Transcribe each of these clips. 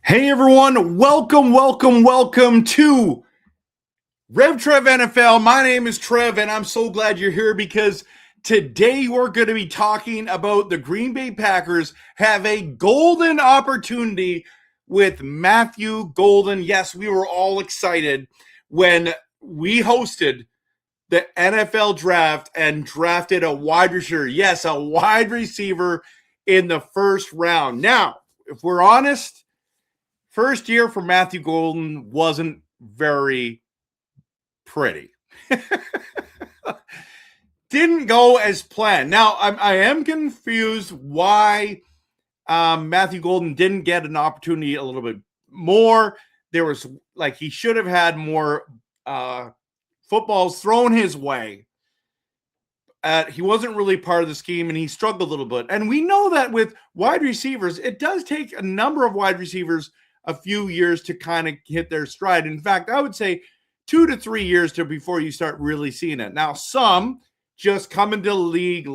Hey everyone, welcome to RevTrevNFL. My name is Trev and I'm so glad you're here because today we're going to be talking about the Green Bay Packers have a golden opportunity with Matthew Golden. Yes, we were all excited when we hosted the NFL draft and drafted a wide receiver. Yes, a wide receiver in the first round. Now, if we're honest, first year for Matthew Golden wasn't very pretty. Didn't go as planned. Now, I am confused why Matthew Golden didn't get an opportunity a little bit more. There was, he should have had more footballs thrown his way. He wasn't really part of the scheme, and he struggled a little bit. And we know that with wide receivers, it does take a number of wide receivers a few years to kind of hit their stride. In fact, I would say 2 to 3 years before you start really seeing it. Now, some just come into the league,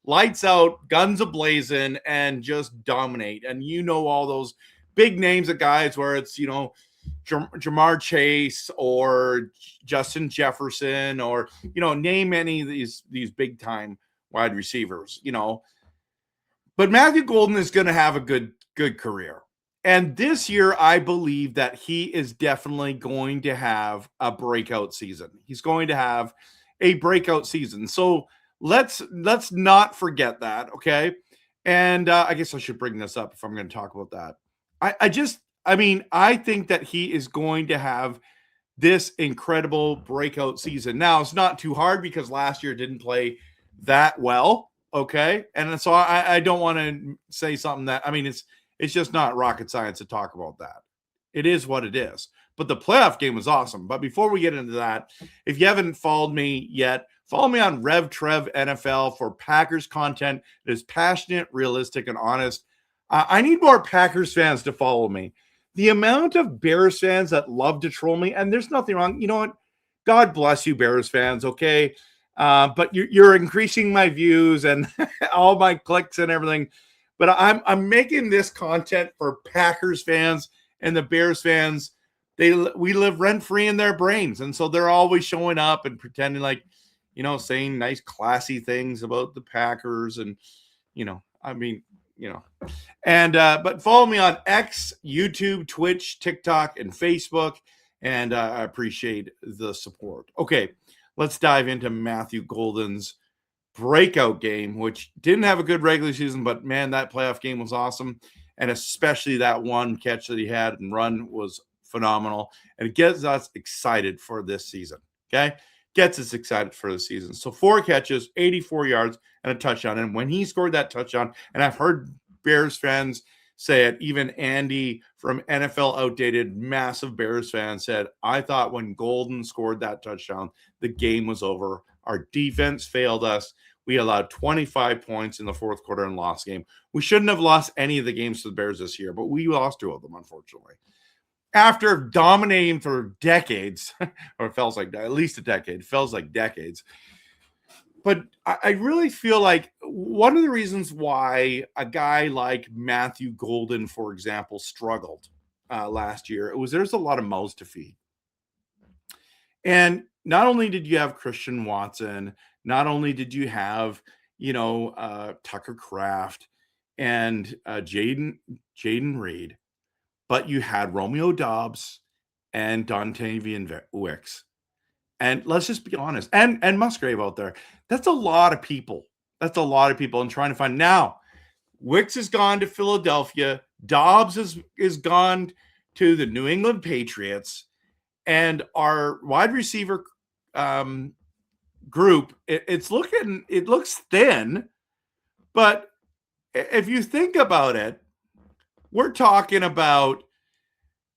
lights out, guns a-blazing, and just dominate. And all those big names of guys where it's, Jamar Chase or Justin Jefferson or, name any of these big-time wide receivers, But Matthew Golden is going to have a good career. And this year, I believe that he is definitely going to have a breakout season. He's going to have a breakout season. So let's not forget that, okay? And I guess I should bring this up if I'm going to talk about that. I think that he is going to have this incredible breakout season. Now, it's not too hard because last year didn't play that well, okay? And so I don't want to say something that, it's just not rocket science to talk about that. It is what it is. But the playoff game was awesome. But before we get into that, if you haven't followed me yet, follow me on RevTrevNFL for Packers content that is passionate, realistic, and honest. I need more Packers fans to follow me. The amount of Bears fans that love to troll me, and there's nothing wrong. You know what? God bless you, Bears fans, okay? But you're increasing my views and all my clicks and everything. But I'm making this content for Packers fans and the Bears fans. We live rent-free in their brains. And so they're always showing up and pretending saying nice, classy things about the Packers. And, but follow me on X, YouTube, Twitch, TikTok, and Facebook. And I appreciate the support. Okay, let's dive into Matthew Golden's breakout game, which didn't have a good regular season, but man, that playoff game was awesome. And especially that one catch that he had and run was phenomenal. And it gets us excited for this season. Okay. Gets us excited for the season. So 4 catches, 84 yards, and a touchdown. And when he scored that touchdown, and I've heard Bears fans say it, even Andy from NFL Outdated, massive Bears fan, said, I thought when Golden scored that touchdown, the game was over. Our defense failed us. We allowed 25 points in the fourth quarter and lost game. We shouldn't have lost any of the games to the Bears this year, but we lost 2 of them, unfortunately. After dominating for decades, or it feels like at least a decade, it feels like decades. But I really feel like one of the reasons why a guy like Matthew Golden, for example, struggled last year, there's a lot of mouths to feed. And not only did you have Christian Watson, not only did you have, Tucker Kraft and Jaden Reed, but you had Romeo Doubs and Dontavian Wicks. And let's just be honest, and Musgrave out there. That's a lot of people. That's a lot of people. And trying to find now, Wicks has gone to Philadelphia. Dobbs is gone to the New England Patriots, and our wide receiver group, it looks thin, but if you think about it, we're talking about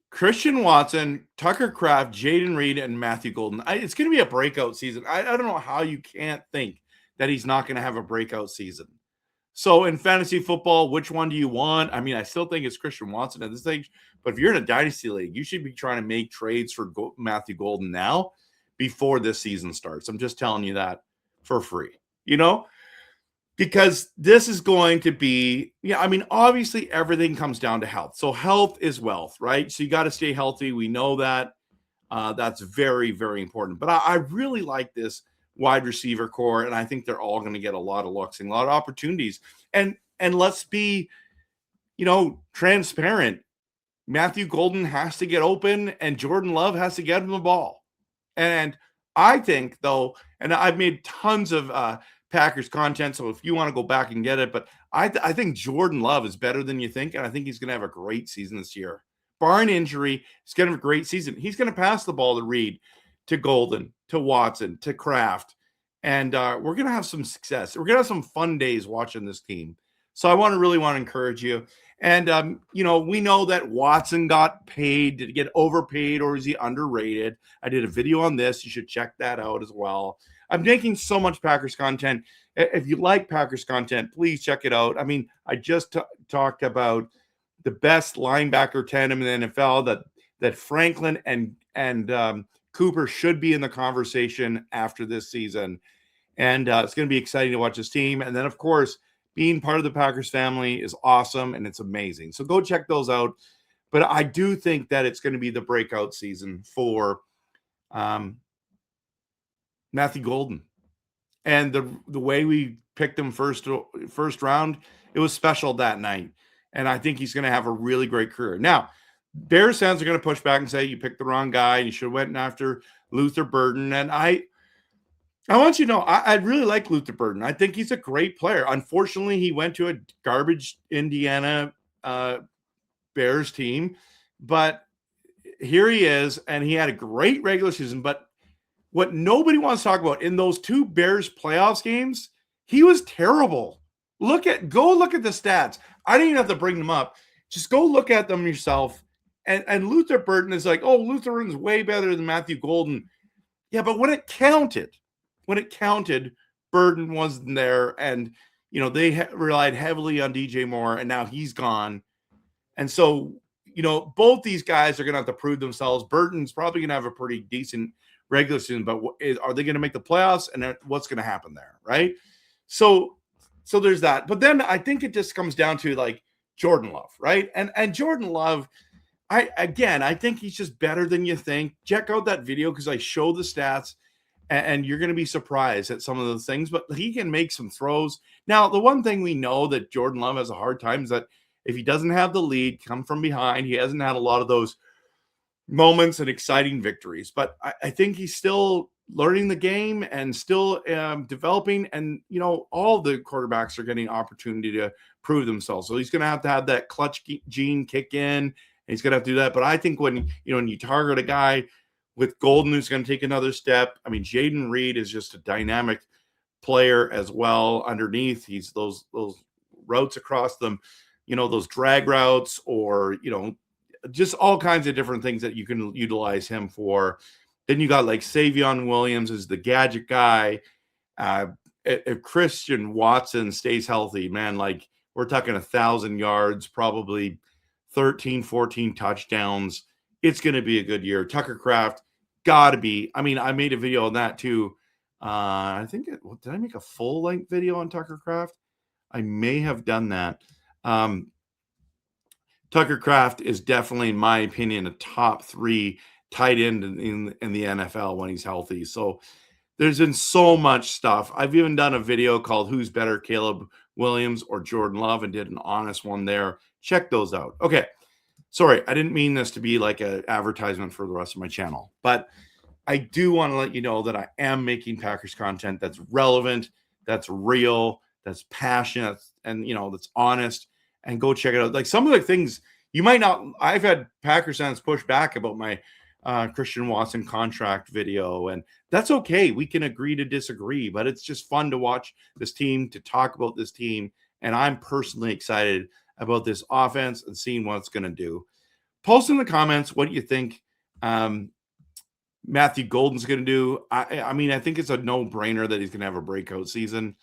Christian Watson, Tucker Kraft, Jaden Reed, and Matthew Golden. It's going to be a breakout season. I don't know how you can't think that he's not going to have a breakout season. So in fantasy football, which one do you want? I mean, I still think it's Christian Watson at this stage, but if you're in a dynasty league, you should be trying to make trades for Matthew Golden now before this season starts. I'm just telling you that for free, because this is going to be, I mean, obviously everything comes down to health. So health is wealth, right? So you got to stay healthy. We know that. That's very, very important. But I really like this wide receiver core, and I think they're all going to get a lot of looks and a lot of opportunities. And let's be, transparent. Matthew Golden has to get open, and Jordan Love has to get him the ball. And I think, though, and I've made tons of Packers content, so if you want to go back and get it, but I think Jordan Love is better than you think, and I think he's going to have a great season this year. Barring injury, he's going to have a great season. He's going to pass the ball to Reed, to Golden, to Watson, to Kraft, and we're going to have some success. We're going to have some fun days watching this team. So I really want to encourage you. And, we know that Watson got paid. Did he get overpaid, or is he underrated? I did a video on this. You should check that out as well. I'm making so much Packers content. If you like Packers content, please check it out. I mean, I just talked about the best linebacker tandem in the NFL, that Franklin and Cooper should be in the conversation after this season. And it's going to be exciting to watch this team. And then, of course, being part of the Packers family is awesome, and it's amazing. So go check those out. But I do think that it's going to be the breakout season for Matthew Golden. And the way we picked him first round, it was special that night. And I think he's going to have a really great career. Now, Bears fans are going to push back and say you picked the wrong guy. You should have went after Luther Burden. And I want you to know, I really like Luther Burden. I think he's a great player. Unfortunately, he went to a garbage Indiana Bears team. But here he is, and he had a great regular season. But what nobody wants to talk about, in those two Bears playoffs games, he was terrible. Go look at the stats. I didn't even have to bring them up. Just go look at them yourself. And Luther Burden is like, oh, Luther Burden's way better than Matthew Golden. Yeah, but when it counted, Burden wasn't there. And, they relied heavily on DJ Moore, and now he's gone. And so, both these guys are going to have to prove themselves. Burton's probably going to have a pretty decent regular season, but are they going to make the playoffs? And what's going to happen there, right? So there's that. But then I think it just comes down to like Jordan Love, right? And Jordan Love, I think he's just better than you think. Check out that video because I show the stats, and you're going to be surprised at some of those things. But he can make some throws. Now, the one thing we know that Jordan Love has a hard time is that if he doesn't have the lead, come from behind, he hasn't had a lot of those moments and exciting victories. But I think he's still learning the game and still developing. And, all the quarterbacks are getting opportunity to prove themselves. So he's going to have that clutch gene kick in. And he's going to have to do that. But I think when you target a guy with Golden who's going to take another step, I mean, Jaden Reed is just a dynamic player as well underneath. He's those routes across them, those drag routes, or, just all kinds of different things that you can utilize him for. Then you got like Savion Williams is the gadget guy. If Christian Watson stays healthy, man, like we're talking 1,000 yards, probably 13, 14 touchdowns. It's going to be a good year. Tucker Kraft got to be. I mean, I made a video on that too. I think did I make a full length video on Tucker Kraft? I may have done that. Tucker Kraft is definitely, in my opinion, a top 3 tight end in the NFL when he's healthy. So there's been so much stuff. I've even done a video called Who's Better, Caleb Williams or Jordan Love, and did an honest one there. Check those out. Okay. Sorry, I didn't mean this to be like an advertisement for the rest of my channel, but I do want to let you know that I am making Packers content that's relevant, that's real, that's passionate, and, that's honest. And go check it out. Like some of the things, You might not. I've had Packers fans push back about my Christian Watson contract video, and that's okay. We can agree to disagree, but it's just fun to watch this team, to talk about this team, and I'm personally excited about this offense and seeing what it's going to do. Post in the comments what you think Matthew Golden's going to do. I mean, I think it's a no-brainer that he's going to have a breakout season.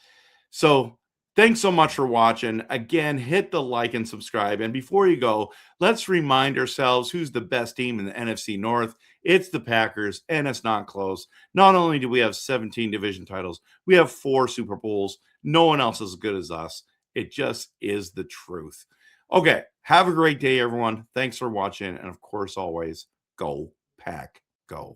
So thanks so much for watching. Again, hit the like and subscribe. And before you go, let's remind ourselves who's the best team in the NFC North. It's the Packers, and it's not close. Not only do we have 17 division titles, we have 4 Super Bowls. No one else is as good as us. It just is the truth. Okay, have a great day, everyone. Thanks for watching. And of course, always, go Pack Go.